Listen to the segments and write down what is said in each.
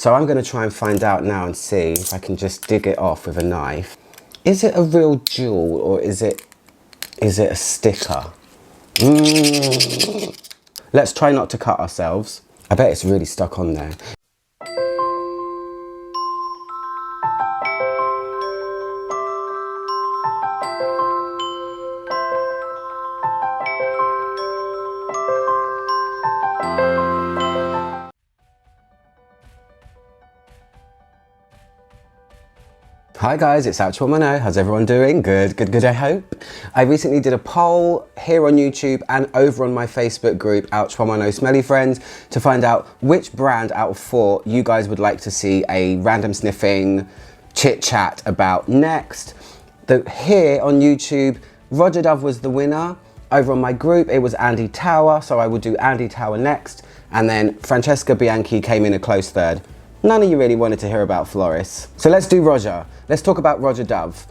So I'm going to try and find out now and see if I can just dig it off with a knife. Is it a real jewel or is it a sticker? Let's try not to cut ourselves. I bet it's really stuck on there. Hi guys, it's ALCHEMY. How's everyone doing? Good, I hope. I recently did a poll here on YouTube and over on my Facebook group, ALCHEMY Smelly Friends, to find out which brand out of 4 you guys would like to see a random sniffing chit chat about next. Here on YouTube, ROJA Dove was the winner. Over on my group, it was Andy Tower, so I would do Andy Tower next. And then Francesca Bianchi came in a close third. None of you really wanted to hear about Floris. So let's do ROJA. Let's talk about ROJA Dove.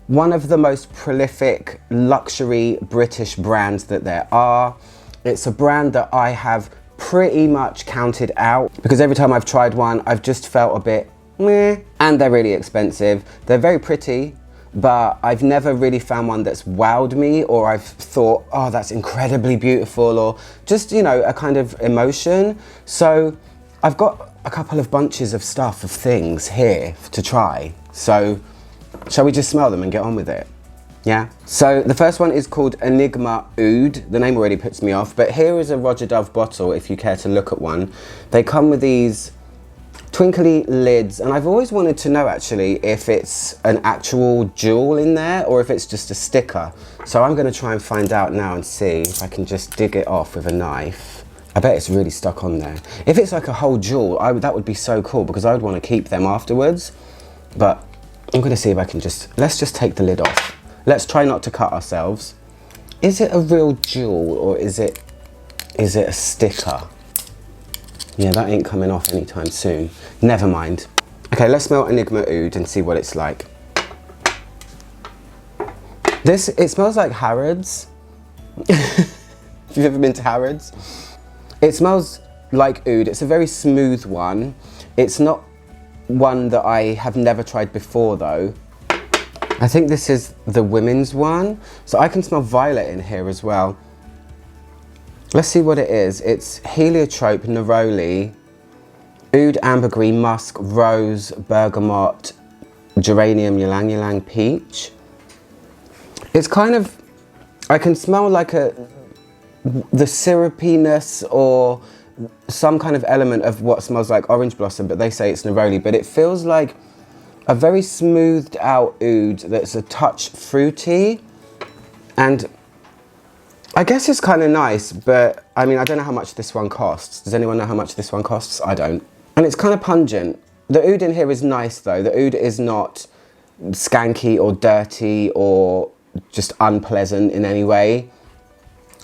One of the most prolific luxury British brands that there are. It's a brand that I have pretty much counted out because every time I've tried one, I've just felt a bit meh. And they're really expensive. They're very pretty, but I've never really found one that's wowed me, or I've thought, oh, that's incredibly beautiful, or just, you know, a kind of emotion. So I've got a couple of bunches of stuff, of things here to try. So shall we just smell them and get on with it? Yeah? So the first one is called Enigma Oud. The name already puts me off, but here is a ROJA Dove bottle if you care to look at one. They come with these twinkly lids, and I've always wanted to know actually if it's an actual jewel in there or if it's just a sticker. So I'm going to try and find out now and see if I can just dig it off with a knife. I bet it's really stuck on there. If it's like a whole jewel, that would be so cool because I would want to keep them afterwards. But I'm going to see if I can let's just take the lid off. Let's try not to cut ourselves. Is it a real jewel or is it a sticker? Yeah, that ain't coming off anytime soon. Never mind. Okay, let's smell Enigma Oud and see what it's like. It smells like Harrods. If you've ever been to Harrods. It smells like oud. It's a very smooth one. It's not one that I have never tried before though. I think this is the women's one. So I can smell violet in here as well. Let's see what it is. It's Heliotrope Neroli, oud, ambergris, musk, rose, bergamot, geranium, ylang ylang, peach. It's kind of, I can smell like the syrupiness or some kind of element of what smells like orange blossom, but they say it's neroli. But it feels like a very smoothed out oud that's a touch fruity, and I guess it's kind of nice, but I mean, I don't know how much this one costs. Does anyone know how much this one costs? I don't. And it's kind of pungent. The oud in here is nice though. The oud is not skanky or dirty or just unpleasant in any way.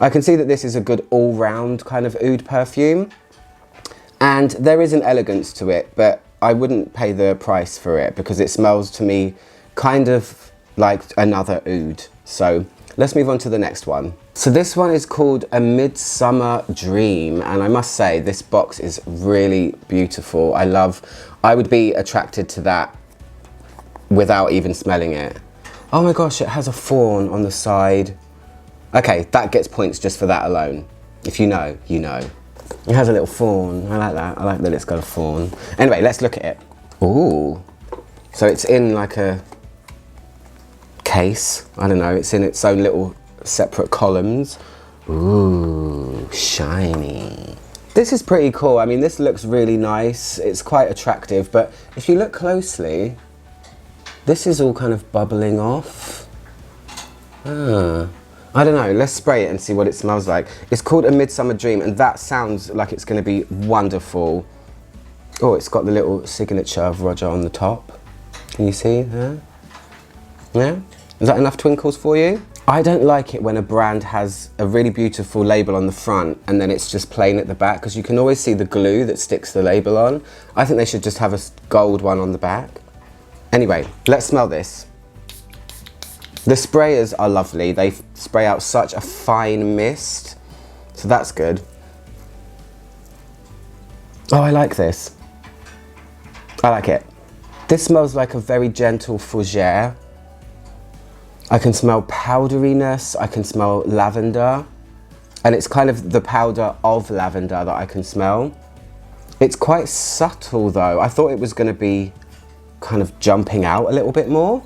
I can see that this is a good all-round kind of oud perfume, and there is an elegance to it, but I wouldn't pay the price for it because it smells to me kind of like another oud. So let's move on to the next one. So this one is called a Midsummer Dream, and I must say this box is really beautiful. I would be attracted to that without even smelling it. Oh my gosh, it has a fawn on the side. Okay, that gets points just for that alone. If you know, you know. It has a little fawn. I like that. I like that it's got a fawn. Anyway, let's look at it. Ooh. So it's in like a case. I don't know. It's in its own little separate columns. Ooh, shiny. This is pretty cool. I mean, this looks really nice. It's quite attractive, but if you look closely, this is all kind of bubbling off. I don't know, let's spray it and see what it smells like. It's called a Midsummer Dream, and that sounds like it's going to be wonderful. Oh, it's got the little signature of ROJA on the top. Can you see there? Yeah? Is that enough twinkles for you? I don't like it when a brand has a really beautiful label on the front and then it's just plain at the back, because you can always see the glue that sticks the label on. I think they should just have a gold one on the back. Anyway, let's smell this. The sprayers are lovely. They spray out such a fine mist, so that's good. Oh, I like this. I like it. This smells like a very gentle fougere. I can smell powderiness, I can smell lavender, and it's kind of the powder of lavender that I can smell. It's quite subtle though. I thought it was going to be kind of jumping out a little bit more.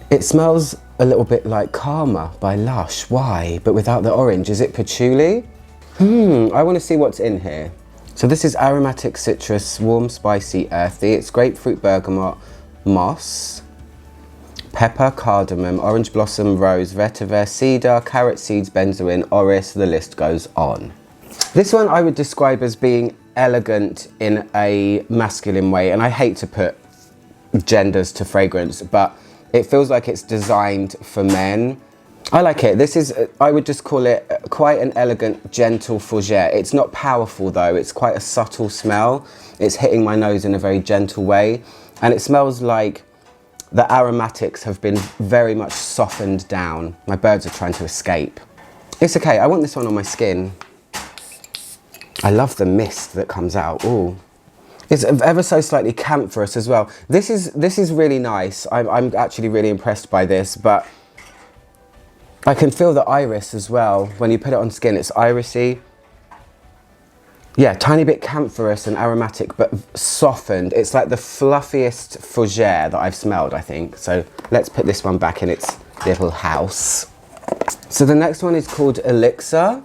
It smells a little bit like Karma by Lush. Why? But without the orange. Is it patchouli? I want to see what's in here. So this is aromatic citrus, warm, spicy, earthy. It's grapefruit, bergamot, moss, pepper, cardamom, orange blossom, rose, vetiver, cedar, carrot seeds, benzoin, orris, the list goes on. This one I would describe as being elegant in a masculine way, and I hate to put genders to fragrance, but it feels like it's designed for men. I like it. This is, I would just call it quite an elegant, gentle fougere. It's not powerful though, it's quite a subtle smell. It's hitting my nose in a very gentle way, and it smells like the aromatics have been very much softened down. My birds are trying to escape. It's okay, I want this one on my skin. I love the mist that comes out. Ooh. It's ever so slightly camphorous as well. This is really nice. I'm actually really impressed by this, but I can feel the iris as well. When you put it on skin, it's irisy. Yeah, tiny bit camphorous and aromatic, but softened. It's like the fluffiest fougere that I've smelled, I think. So let's put this one back in its little house. So the next one is called Elixir.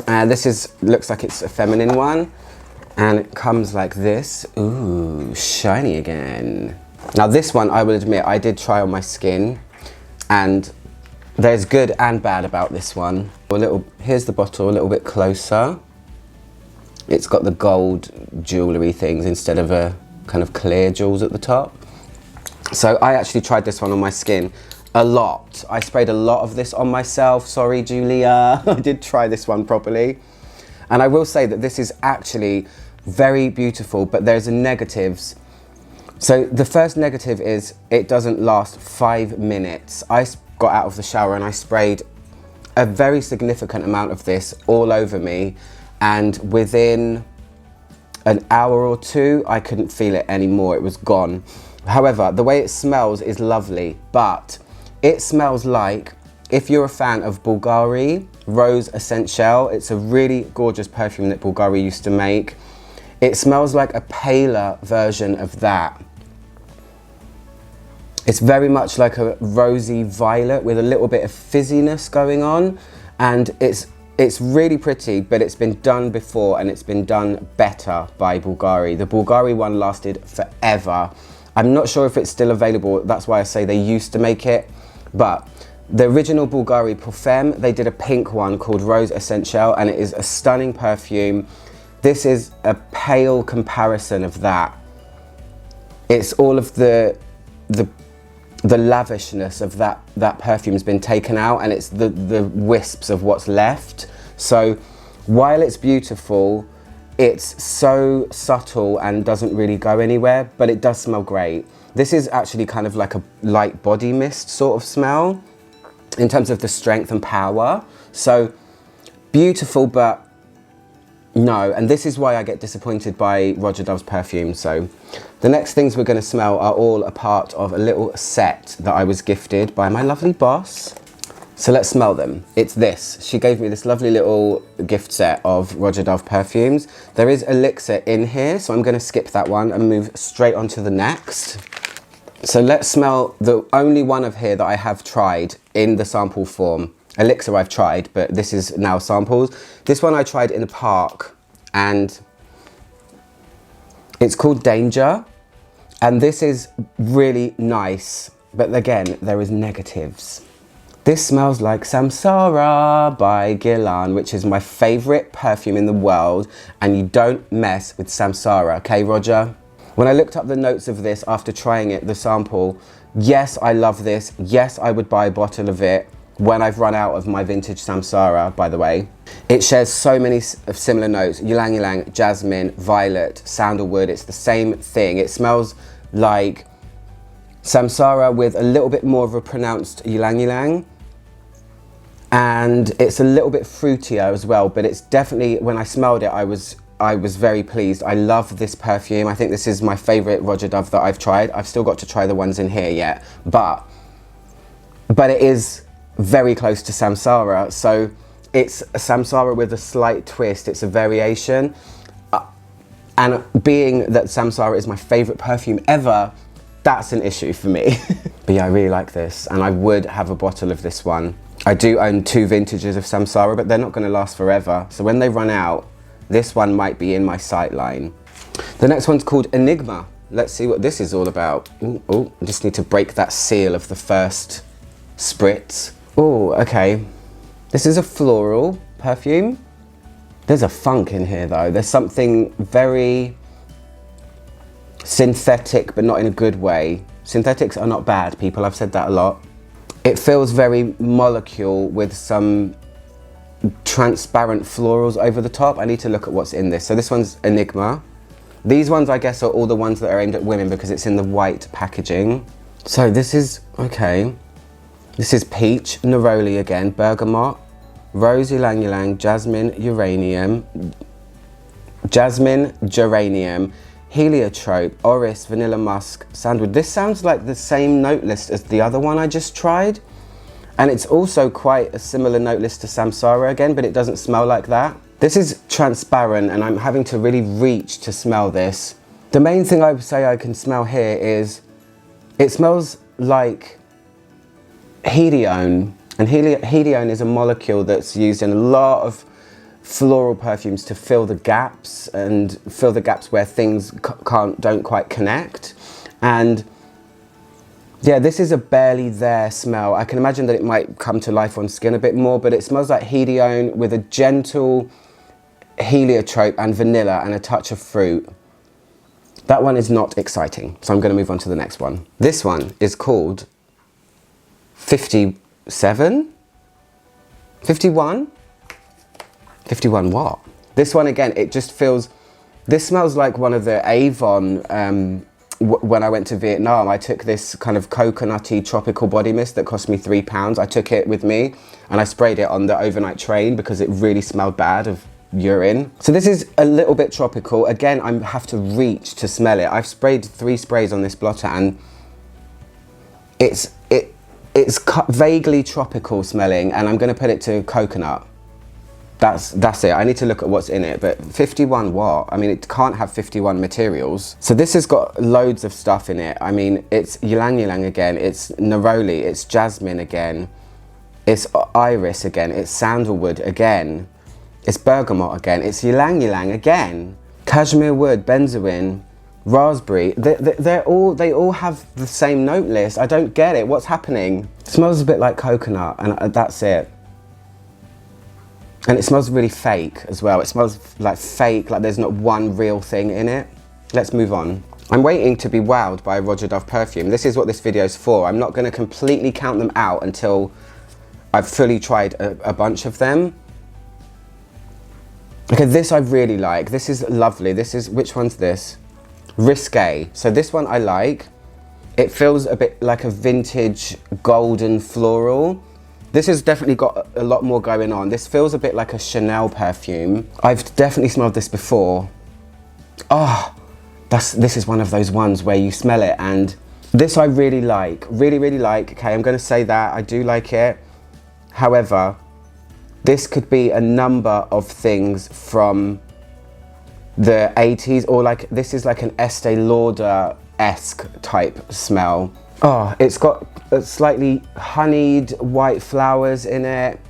This looks like it's a feminine one. And it comes like this. Ooh, shiny again. Now this one, I will admit, I did try on my skin, and there's good and bad about this one. Here's the bottle a little bit closer. It's got the gold jewellery things instead of a kind of clear jewels at the top. So I actually tried this one on my skin a lot. I sprayed a lot of this on myself. Sorry, Julia. I did try this one properly. And I will say that this is actually very beautiful, but there's negatives. So the first negative is it doesn't last 5 minutes. I got out of the shower and I sprayed a very significant amount of this all over me, and within an hour or two I couldn't feel it anymore. It was gone. However, the way it smells is lovely, but it smells like, if you're a fan of Bulgari Rose Essential, it's a really gorgeous perfume that Bulgari used to make. It smells like a paler version of that. It's very much like a rosy violet with a little bit of fizziness going on, and it's really pretty, but it's been done before and it's been done better by Bulgari. The Bulgari one lasted forever. I'm not sure if it's still available, that's why I say they used to make it, but the original Bulgari Parfum, they did a pink one called Rose Essential, and it is a stunning perfume. This is a pale comparison of that. It's all of the lavishness of that perfume has been taken out, and it's the wisps of what's left. So while it's beautiful, it's so subtle and doesn't really go anywhere, but it does smell great. This is actually kind of like a light body mist sort of smell in terms of the strength and power. So beautiful, but no, and this is why I get disappointed by Roja Dove's perfume. So the next things we're going to smell are all a part of a little set that I was gifted by my lovely boss. So let's smell them. It's this. She gave me this lovely little gift set of Roja Dove perfumes. There is Elixir in here, so I'm going to skip that one and move straight on to the next. So let's smell the only one of here that I have tried in the sample form. Elixir I've tried, but this is now samples. This one I tried in a park, and it's called Danger. And this is really nice, but again, there is negatives. This smells like Samsara by Guerlain, which is my favorite perfume in the world, and you don't mess with Samsara, okay, Roja? When I looked up the notes of this after trying it, the sample, yes, I love this. Yes, I would buy a bottle of it when I've run out of my vintage Samsara, by the way. It shares so many similar notes: ylang ylang, jasmine, violet, sandalwood. It's the same thing. It smells like Samsara with a little bit more of a pronounced ylang ylang. And it's a little bit fruitier as well, but it's definitely, when I smelled it, I was I was very pleased. I love this perfume. I think this is my favourite Roja Dove that I've tried. I've still got to try the ones in here yet, but it is very close to Samsara. So it's a Samsara with a slight twist. It's a variation. And being that Samsara is my favourite perfume ever, that's an issue for me. But yeah, I really like this, and I would have a bottle of this one. I do own 2 vintages of Samsara, but they're not going to last forever. So when they run out, this one might be in my sight line. The next one's called Enigma. Let's see what this is all about. Oh, I just need to break that seal of the first spritz. Oh, okay. This is a floral perfume. There's a funk in here though. There's something very synthetic, but not in a good way. Synthetics are not bad, people. I've said that a lot. It feels very molecule with some transparent florals over the top. I need to look at what's in this. So this one's Enigma. These ones, I guess, are all the ones that are aimed at women because it's in the white packaging. So this is, okay. This is peach, neroli again, bergamot, rose ylang ylang, jasmine, geranium, heliotrope, orris, vanilla musk, sandalwood. This sounds like the same note list as the other one I just tried. And it's also quite a similar note list to Samsara again, but it doesn't smell like that. This is transparent and I'm having to really reach to smell this. The main thing I would say I can smell here is, it smells like hedione. And hedione is a molecule that's used in a lot of floral perfumes to fill the gaps and fill the gaps where things don't quite connect. And yeah, this is a barely there smell. I can imagine that it might come to life on skin a bit more, but it smells like hedione with a gentle heliotrope and vanilla and a touch of fruit. That one is not exciting, so I'm going to move on to the next one. This one is called 57? 51? 51 what? This one again, it just feels, this smells like one of the Avon, when I went to Vietnam, I took this kind of coconutty tropical body mist that cost me £3. I took it with me and I sprayed it on the overnight train because it really smelled bad of urine. So this is a little bit tropical. Again, I have to reach to smell it. I've sprayed 3 sprays on this blotter and it's vaguely tropical smelling, and I'm going to put it to coconut. That's it. I need to look at what's in it, but 51 what? I mean, it can't have 51 materials. So this has got loads of stuff in it. I mean, it's ylang ylang again, it's neroli, it's jasmine again, it's iris again, it's sandalwood again, it's bergamot again, it's ylang ylang again, cashmere wood, benzoin, raspberry. They all have the same note list. I don't get it. What's happening? It smells a bit like coconut, and that's it. And it smells really fake as well. It smells like fake, like there's not one real thing in it. Let's move on. I'm waiting to be wowed by a Roja Dove perfume. This is what this video is for. I'm not going to completely count them out until I've fully tried a bunch of them. Okay, this I really like. This is lovely. This is, which one's this? Risque. So this one I like. It feels a bit like a vintage golden floral. This has definitely got a lot more going on. This feels a bit like a Chanel perfume. I've definitely smelled this before. Oh, this is one of those ones where you smell it, and this I really like, really like. Okay, I'm gonna say that, I do like it. However, this could be a number of things from the 80s, or like, this is like an Estee Lauder-esque type smell. Oh, it's got slightly honeyed white flowers in it.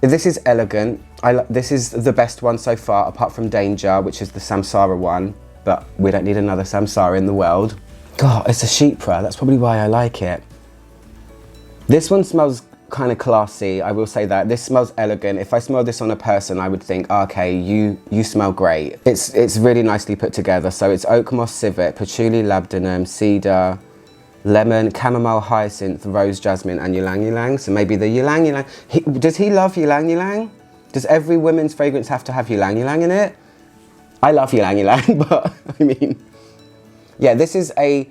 This is elegant. This is the best one so far, apart from Danger, which is the Samsara one, but we don't need another Samsara in the world. God, it's a Chypre, that's probably why I like it. This one smells kind of classy, I will say that. This smells elegant. If I smell this on a person, I would think, okay, you smell great. It's really nicely put together. So it's oak moss civet, patchouli labdanum, cedar, lemon, chamomile, hyacinth, rose, jasmine, and ylang ylang. So maybe the ylang ylang. Does he love ylang ylang? Does every women's fragrance have to have ylang ylang in it? I love ylang ylang, but I mean, yeah, this is a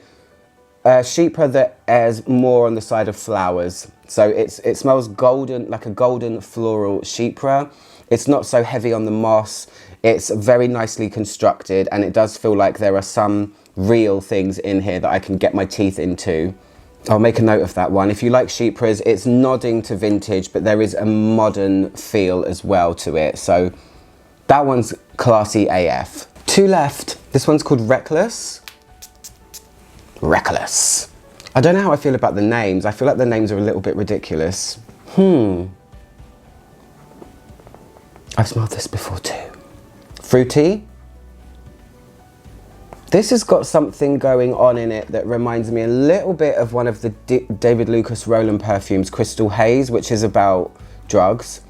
Chypre that airs more on the side of flowers. So it smells golden, like a golden floral Chypre. It's not so heavy on the moss. It's very nicely constructed, and it does feel like there are some real things in here that I can get my teeth into. I'll make a note of that one. If you like Chypres, it's nodding to vintage, but there is a modern feel as well to it. So that one's classy AF. Two left. This one's called Reckless. Reckless. I don't know how I feel about the names. I feel like the names are a little bit ridiculous. I've smelled this before too. Fruity. This has got something going on in it that reminds me a little bit of one of the David Lucas Roland perfumes, Crystal Haze, which is about drugs.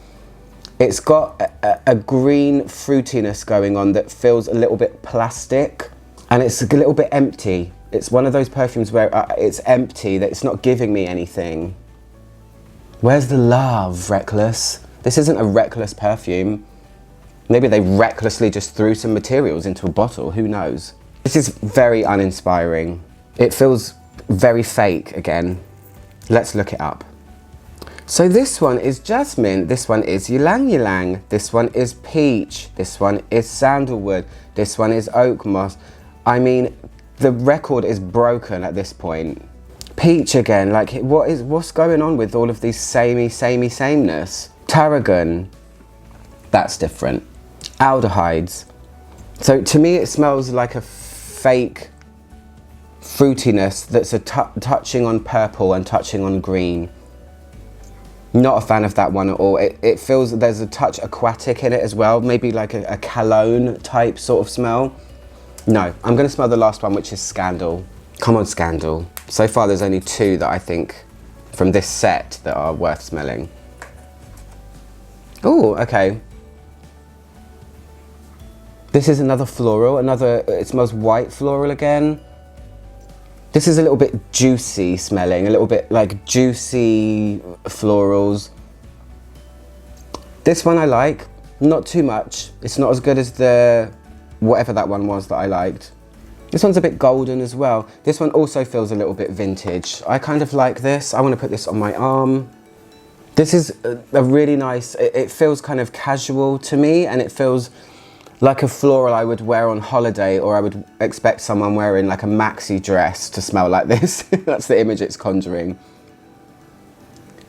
It's got a green fruitiness going on that feels a little bit plastic, and it's a little bit empty. It's one of those perfumes where it's empty, that it's not giving me anything. Where's the love, Reckless? This isn't a reckless perfume. Maybe they recklessly just threw some materials into a bottle, who knows? This is very uninspiring. It feels very fake again. Let's look it up. So this one is jasmine, this one is ylang ylang, this one is peach, this one is sandalwood, this one is oak moss. I mean, the record is broken at this point. Peach again, like what's going on with all of these sameness? Tarragon, that's different. Aldehydes. So to me it smells like a fake fruitiness that's touching on purple and touching on green. Not a fan of that one at all. It feels there's a touch aquatic in it as well, maybe like a cologne type sort of smell. No, I'm gonna smell the last one, which is Scandal. Come on, Scandal. So far there's only two that I think from this set that are worth smelling. Oh, okay. This is another floral, it smells white floral again. This is a little bit juicy smelling, a little bit like juicy florals. This one I like, not too much. It's not as good as the, whatever that one was that I liked. This one's a bit golden as well. This one also feels a little bit vintage. I kind of like this. I want to put this on my arm. This is a really nice, it feels kind of casual to me, and it feels like a floral I would wear on holiday, or I would expect someone wearing like a maxi dress to smell like this. That's the image it's conjuring.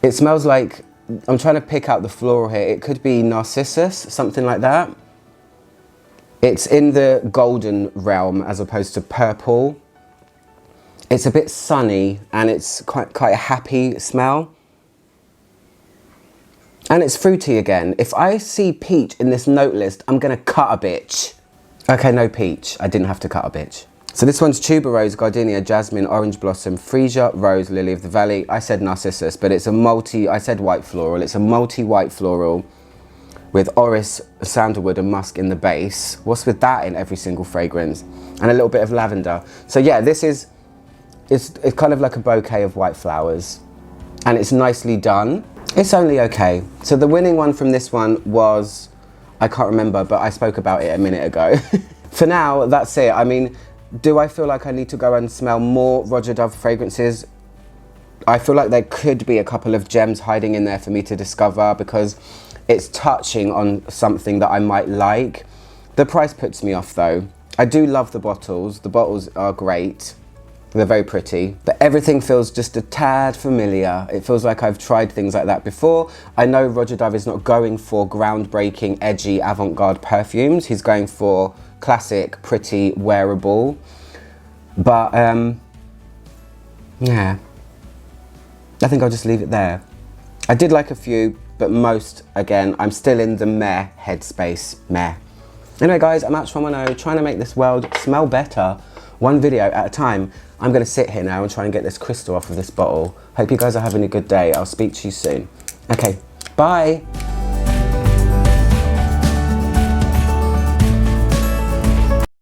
It smells like, I'm trying to pick out the floral here. It could be Narcissus, something like that. It's in the golden realm as opposed to purple. It's a bit sunny, and it's quite a happy smell. And it's fruity again. If I see peach in this note list, I'm gonna cut a bitch. Okay, no peach. I didn't have to cut a bitch. So this one's tuberose, gardenia, jasmine, orange blossom, freesia, rose, lily of the valley. I said Narcissus, but it's a I said white floral. It's a multi-white floral with orris, sandalwood, and musk in the base. What's with that in every single fragrance? And a little bit of lavender. So yeah, this is, it's kind of like a bouquet of white flowers. And it's nicely done. It's only okay. So the winning one from this one was, I can't remember, but I spoke about it a minute ago. For now, that's it. I mean, do I feel like I need to go and smell more Roja Dove fragrances? I feel like there could be a couple of gems hiding in there for me to discover, because it's touching on something that I might like. The price puts me off though. I do love the bottles. The bottles are great. They're very pretty, but everything feels just a tad familiar. It feels like I've tried things like that before. I know Roja Dove is not going for groundbreaking, edgy, avant-garde perfumes. He's going for classic, pretty, wearable. But, yeah. I think I'll just leave it there. I did like a few, but most, again, I'm still in the meh headspace, meh. Anyway guys, I'm ALCHEMY, trying to make this world smell better, one video at a time. I'm gonna sit here now and try and get this crystal off of this bottle. Hope you guys are having a good day. I'll speak to you soon. Okay, bye.